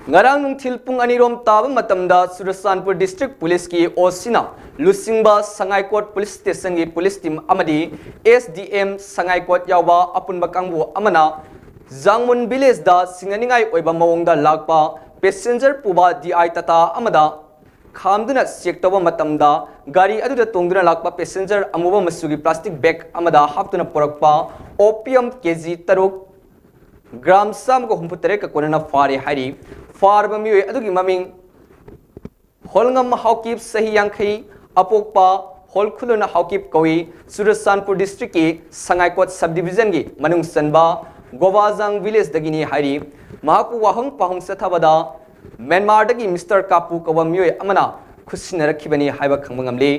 ngarang nungthil pung anirom taba matamda Surachanpur District Police ki osina lusingba Sangai Court Police Station ki police team amadi SDM Sangai Court yawa apunba kangbu amana Jangmun village da singaningai oiba mawongda lakpa passenger puba DI tata amada khamduna check toba matamda gari aduda tongduna lakpa passenger amuba masugi plastic bag amada haptuna porakpa opium kg taruk gram sam ko humputere ka konana fare hari farba mi adugi maming holngam hawkip sahi yankhai apokpa holkhuluna hawkip kawi Surachanpur district ki Sangai Court subdivision gi manung sanba Govajang village dagini hari mahaku wahang pahung sathabada Myanmar dagi Mr. Kapu kawa mi amana khusina rakhibani haiba khangmangamle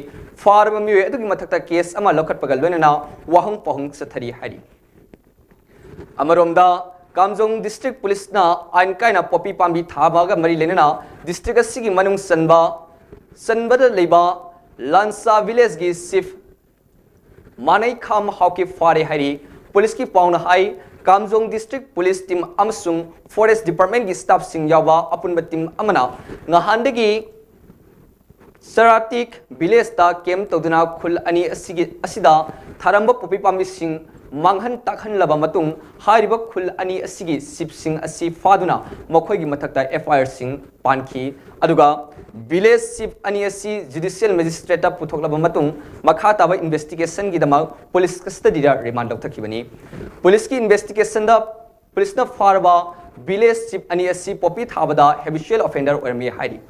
farba mi adugi mathakta case ama lokhat pagal loina wahang pahung sathari hari amaromda Kamjong District Police na ain kaina popi pambi thabaga mari lenena district asigi manung sanbada leiba Lansa village gi sif manai kham hawki fare hari police ki pauna hai Kamjong District Police team amsung forest department gi staff sing yawa apunba team amana ngahandagi Saratik village ta kem toduna khul ani asigi asida tharamba popi pambi sing manghan takhan laba matung hariba khul ani asigi sipsing asi faduna makhoi gi mathakta FIR sing panki aduga village sip ani asi judicial magistrate ta puthok laba matung makha taba investigation gi dama police custody da remand thakibani police ki investigation da police na farba village sip ani asi popi thabada habitual offender ormi hari